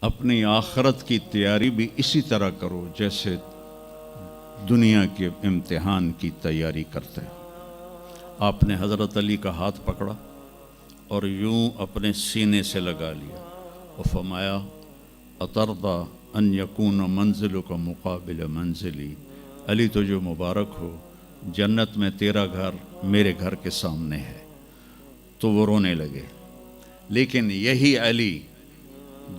اپنی آخرت کی تیاری بھی اسی طرح کرو جیسے دنیا کے امتحان کی تیاری کرتے ہو۔ آپ نے حضرت علی کا ہاتھ پکڑا اور یوں اپنے سینے سے لگا لیا اور فرمایا اترضی ان یکون منزلک مقابل منزلی، علی تو جو مبارک ہو، جنت میں تیرا گھر میرے گھر کے سامنے ہے۔ تو وہ رونے لگے۔ لیکن یہی علی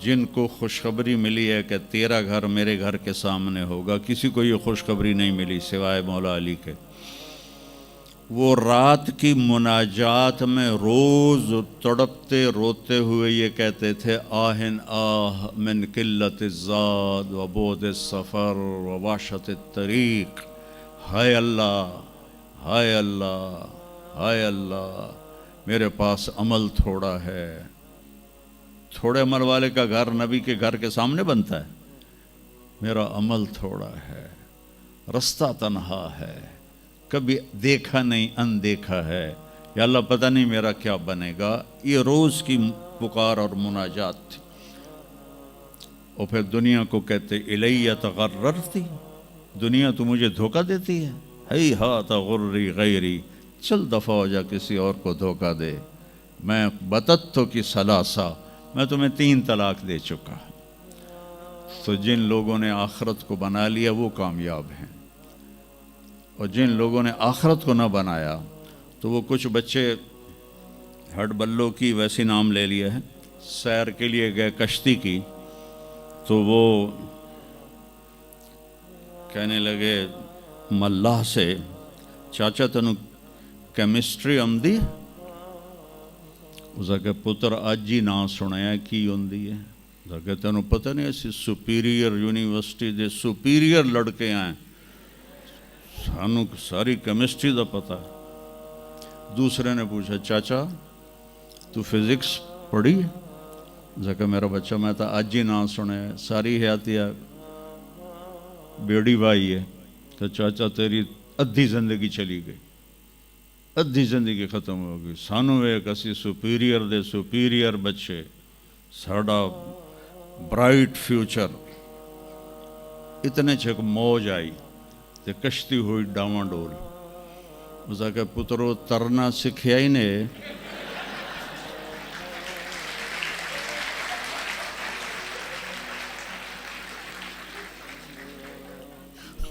جن کو خوشخبری ملی ہے کہ تیرا گھر میرے گھر کے سامنے ہوگا، کسی کو یہ خوشخبری نہیں ملی سوائے مولا علی کے، وہ رات کی مناجات میں روز تڑپتے روتے ہوئے یہ کہتے تھے آہن آہ من قلت الزاد و بعد السفر و وحشت الطریق، ہائے اللہ، ہائے اللہ، ہائے اللہ، میرے پاس عمل تھوڑا ہے۔ تھوڑے عمل والے کا گھر نبی کے گھر کے سامنے بنتا ہے؟ میرا عمل تھوڑا ہے، رستہ تنہا ہے، کبھی دیکھا نہیں اندیکھا ہے، یا اللہ پتہ نہیں میرا کیا بنے گا۔ یہ روز کی پکار اور مناجات تھی۔ اور پھر دنیا کو کہتے الیہ تغررتی، دنیا تو مجھے دھوکہ دیتی ہے، ہی ہاتھ غری غیری، چل دفعہ ہو جا کسی اور کو دھوکہ دے، میں بتتو کی ثلاثہ، میں تمہیں 3 طلاق دے چکا۔ تو جن لوگوں نے آخرت کو بنا لیا وہ کامیاب ہیں، اور جن لوگوں نے آخرت کو نہ بنایا تو وہ کچھ بچے ہڈ بلوں کی ویسی نام لے لیا ہے، سیر کے لیے گئے کشتی کی، تو وہ کہنے لگے ملاح سے چاچا تنو کیمسٹری آمدی؟ اس کہ پتر اج ہی نہ سنیا کی ہوندی ہے؟ اس کہ تینوں پتہ نہیں ایسی سپیریئر یونیورسٹی دے سپیریئر لڑکے آئیں، سانو ساری کیمسٹری دا پتہ ہے۔ دوسرے نے پوچھا چاچا تو فزکس پڑھی؟ کہ میرا بچہ میں تو اج ہی نہ سنے، ساری حیاتیہ بیڑی بائی ہے۔ تو چاچا تیری ادھی زندگی چلی گئی، ادھی زندگی ختم ہو گئی، سانو ایک اسی سپیریئر دے سپیریئر بچے، ساڑا برائٹ فیوچر۔ اتنے چھک موج آئی تے کشتی ہوئی ڈاواں ڈول۔ اس کہ پترو ترنا سکھیا ہی نے،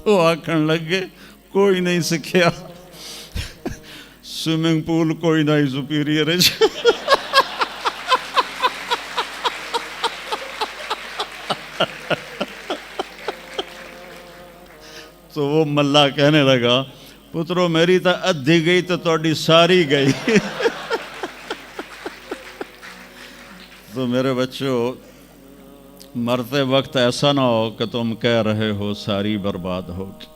وہ آکھن لگے کوئی نہیں سکھیا، سوئمنگ پول کوئی نہیں سپیریئر ہے۔ تو وہ ملا کہنے لگا پترو میری تو ادھی گئی تو تہاڈی ساری گئی۔ تو میرے بچوں مرتے وقت ایسا نہ ہو کہ تم کہہ رہے ہو ساری برباد ہوگی۔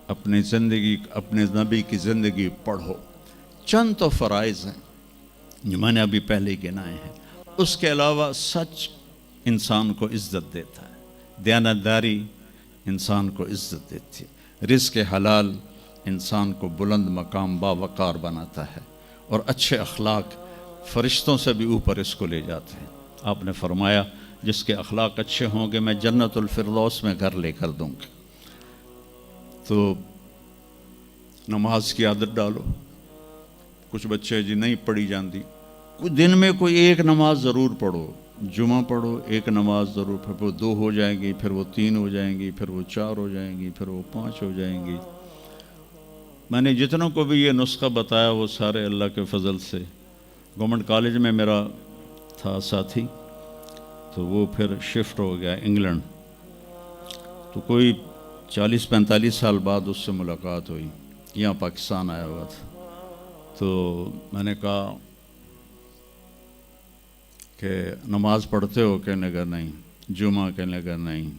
اپنی زندگی، اپنے نبی کی زندگی پڑھو۔ چند تو فرائض ہیں جو میں نے ابھی پہلے گنائے ہیں، اس کے علاوہ سچ انسان کو عزت دیتا ہے، دیانتداری انسان کو عزت دیتی ہے، رزق حلال انسان کو بلند مقام باوقار بناتا ہے، اور اچھے اخلاق فرشتوں سے بھی اوپر اس کو لے جاتے ہیں۔ آپ نے فرمایا جس کے اخلاق اچھے ہوں گے میں جنت الفردوس میں گھر لے کر دوں گا۔ تو نماز کی عادت ڈالو۔ کچھ بچے جی نہیں پڑھی جاندی، کوئی دن میں کوئی ایک نماز ضرور پڑھو، جمعہ پڑھو، ایک نماز ضرور، پھر وہ 2 ہو جائیں گی، پھر وہ 3 ہو جائیں گی، پھر وہ 4 ہو جائیں گی، پھر وہ 5 ہو جائیں گی۔ میں نے جتنوں کو بھی یہ نسخہ بتایا وہ سارے اللہ کے فضل سے، گورنمنٹ کالج میں میرا تھا ساتھی، تو وہ پھر شفٹ ہو گیا انگلینڈ، تو کوئی 40-45 سال بعد اس سے ملاقات ہوئی، یہاں پاکستان آیا ہوا تھا۔ تو میں نے کہا کہ نماز پڑھتے ہو؟ کہنے لگا نہیں۔ جمعہ؟ کہنے لگا نہیں۔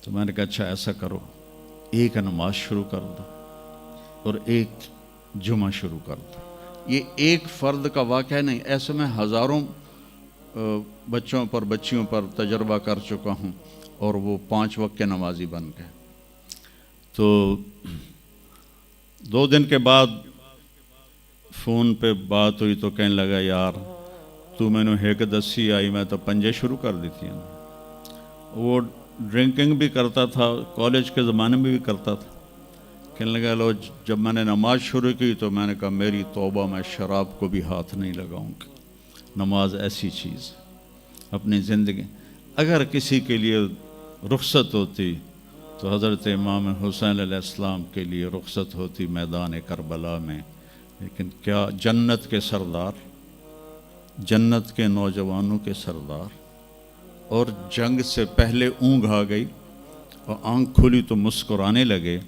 تو میں نے کہا اچھا ایسا کرو، ایک نماز شروع کر دو اور ایک جمعہ شروع کر دو۔ یہ ایک فرد کا واقعہ نہیں، ایسے میں ہزاروں بچوں پر بچیوں پر تجربہ کر چکا ہوں، اور وہ 5 وقت کے نمازی بن گئے۔ تو 2 دن کے بعد فون پہ بات ہوئی تو کہنے لگا یار تو مینو ایک دسی آئی میں تو پنجے شروع کر دیتی ہیں. وہ ڈرنکنگ بھی کرتا تھا, کالج کے زمانے میں بھی کرتا تھا. کہنے لگا لو جب میں نے نماز شروع کی تو میں نے کہا میری توبہ, میں شراب کو بھی ہاتھ نہیں لگاؤں گا. نماز ایسی چیز اپنی زندگی, اگر کسی کے لیے رخصت ہوتی تو حضرت امام حسین علیہ السلام کے لیے رخصت ہوتی میدان کربلا میں. لیکن کیا جنت کے سردار, جنت کے نوجوانوں کے سردار, اور جنگ سے پہلے اونگ آ گئی اور آنکھ کھلی تو مسکرانے لگے.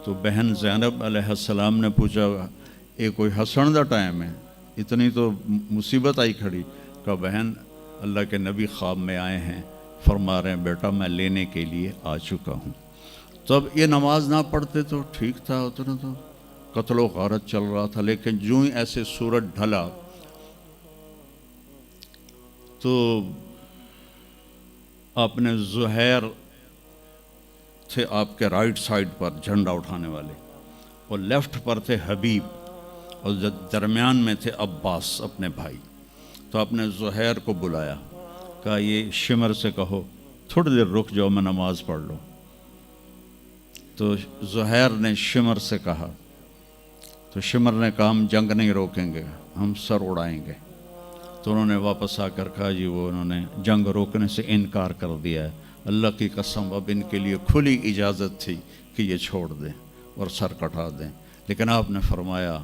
تو بہن زینب علیہ السلام نے پوچھا یہ کوئی ہسن دا ٹائم ہے, اتنی تو مصیبت آئی کھڑی. کہا بہن اللہ کے نبی خواب میں آئے ہیں, فرما رہے ہیں بیٹا میں لینے کے لیے آ چکا ہوں. تو اب یہ نماز نہ پڑھتے تو ٹھیک تھا, اتنا تو قتل و غارت چل رہا تھا. لیکن جو ہی ایسے سورج ڈھلا تو آپ نے زہیر تھے آپ کے رائٹ سائڈ پر جھنڈا اٹھانے والے, اور لیفٹ پر تھے حبیب, اور درمیان میں تھے عباس اپنے بھائی. تو آپ نے زہیر کو بلایا, کہا یہ شمر سے کہو تھوڑی دیر رک جاؤ میں نماز پڑھ لوں. تو زہیر نے شمر سے کہا, تو شمر نے کہا ہم جنگ نہیں روکیں گے, ہم سر اڑائیں گے. تو انہوں نے واپس آ کر کہا جی وہ انہوں نے جنگ روکنے سے انکار کر دیا ہے, اللہ کی قسم اب ان کے لیے کھلی اجازت تھی کہ یہ چھوڑ دیں اور سر کٹا دیں. لیکن آپ نے فرمایا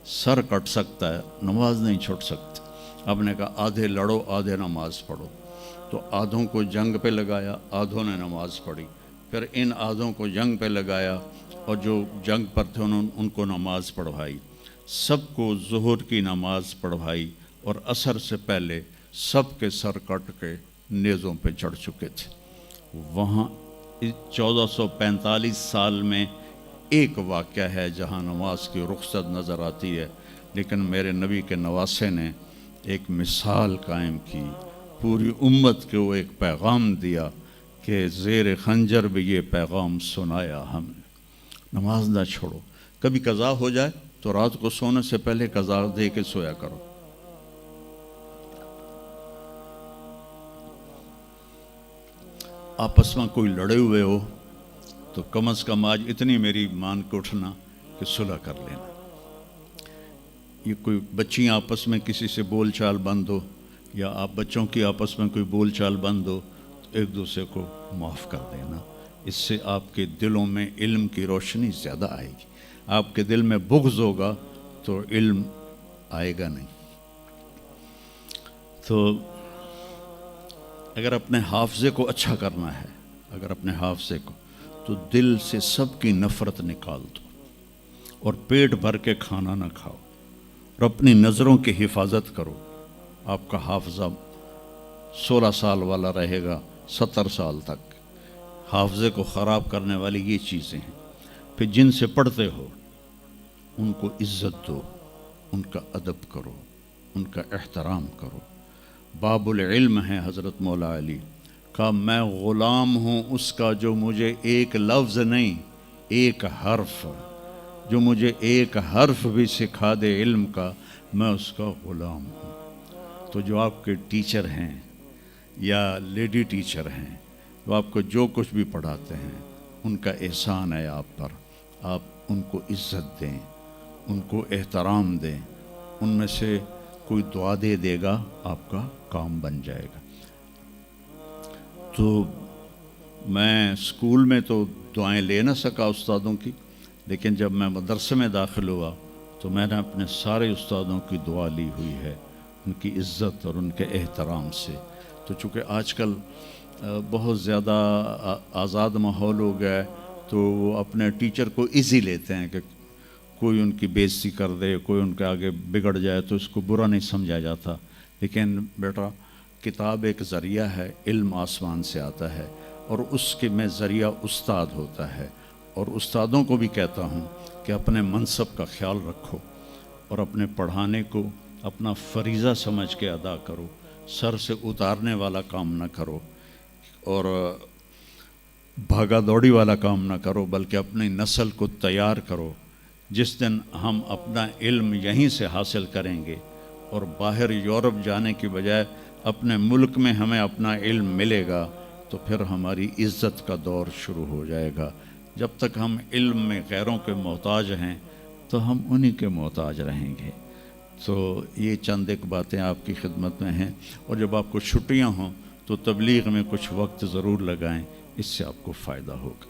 سر کٹ سکتا ہے, نماز نہیں چھوڑ سکتی. آپ نے کہا آدھے لڑو آدھے نماز پڑھو. تو آدھوں کو جنگ پہ لگایا, آدھوں نے نماز پڑھی. پھر ان آدھوں کو جنگ پہ لگایا اور جو جنگ پر تھے ان کو نماز پڑھوائی. سب کو ظہر کی نماز پڑھوائی, اور عصر سے پہلے سب کے سر کٹ کے نیزوں پہ چڑھ چکے تھے. وہاں 1445 سال میں ایک واقعہ ہے جہاں نماز کی رخصت نظر آتی ہے. لیکن میرے نبی کے نواسے نے ایک مثال قائم کی, پوری امت کو ایک پیغام دیا کہ زیر خنجر بھی یہ پیغام سنایا ہم نے, نماز نہ چھوڑو. کبھی قضا ہو جائے تو رات کو سونے سے پہلے قضا دے کے سویا کرو. آپس میں کوئی لڑے ہوئے ہو تو کم از کم آج اتنی میری مان کے اٹھنا کہ صلح کر لینا. یہ کوئی بچیاں آپس میں کسی سے بول چال بند ہو, یا آپ بچوں کی آپس میں کوئی بول چال بند ہو, تو ایک دوسرے کو معاف کر دینا. اس سے آپ کے دلوں میں علم کی روشنی زیادہ آئے گی. آپ کے دل میں بغض ہوگا تو علم آئے گا نہیں. تو اگر اپنے حافظے کو اچھا کرنا ہے, اگر اپنے حافظے کو, تو دل سے سب کی نفرت نکال دو, اور پیٹ بھر کے کھانا نہ کھاؤ, اور اپنی نظروں کی حفاظت کرو. آپ کا حافظہ 16 سال والا رہے گا 70 سال تک. حافظے کو خراب کرنے والی یہ چیزیں ہیں. پھر جن سے پڑھتے ہو ان کو عزت دو, ان کا ادب کرو, ان کا احترام کرو. باب العلم ہے حضرت مولا علی, کہا میں غلام ہوں اس کا جو مجھے ایک لفظ نہیں ایک حرف, جو مجھے ایک حرف بھی سکھا دے علم کا, میں اس کا غلام ہوں. تو جو آپ کے ٹیچر ہیں یا لیڈی ٹیچر ہیں, وہ آپ کو جو کچھ بھی پڑھاتے ہیں, ان کا احسان ہے آپ پر. آپ ان کو عزت دیں, ان کو احترام دیں. ان میں سے کوئی دعا دے دے گا, آپ کا کام بن جائے گا. تو میں اسکول میں تو دعائیں لے نہ سکا استادوں کی, لیکن جب میں مدرسے میں داخل ہوا تو میں نے اپنے سارے استادوں کی دعا لی ہوئی ہے, ان کی عزت اور ان کے احترام سے. تو چونکہ آج کل بہت زیادہ آزاد ماحول ہو گیا ہے, تو وہ اپنے ٹیچر کو ایزی لیتے ہیں کہ کوئی ان کی بے عزتی کر دے, کوئی ان کے آگے بگڑ جائے تو اس کو برا نہیں سمجھا جاتا. لیکن بیٹا کتاب ایک ذریعہ ہے, علم آسمان سے آتا ہے, اور اس کے میں ذریعہ استاد ہوتا ہے. اور استادوں کو بھی کہتا ہوں کہ اپنے منصب کا خیال رکھو, اور اپنے پڑھانے کو اپنا فریضہ سمجھ کے ادا کرو. سر سے اتارنے والا کام نہ کرو, اور بھاگا دوڑی والا کام نہ کرو, بلکہ اپنی نسل کو تیار کرو. جس دن ہم اپنا علم یہیں سے حاصل کریں گے, اور باہر یورپ جانے کی بجائے اپنے ملک میں ہمیں اپنا علم ملے گا تو پھر ہماری عزت کا دور شروع ہو جائے گا۔ جب تک ہم علم میں غیروں کے محتاج ہیں تو ہم انہی کے محتاج رہیں گے۔ تو یہ چند ایک باتیں آپ کی خدمت میں ہیں، اور جب آپ کو چھٹیاں ہوں تو تبلیغ میں کچھ وقت ضرور لگائیں، اس سے آپ کو فائدہ ہوگا۔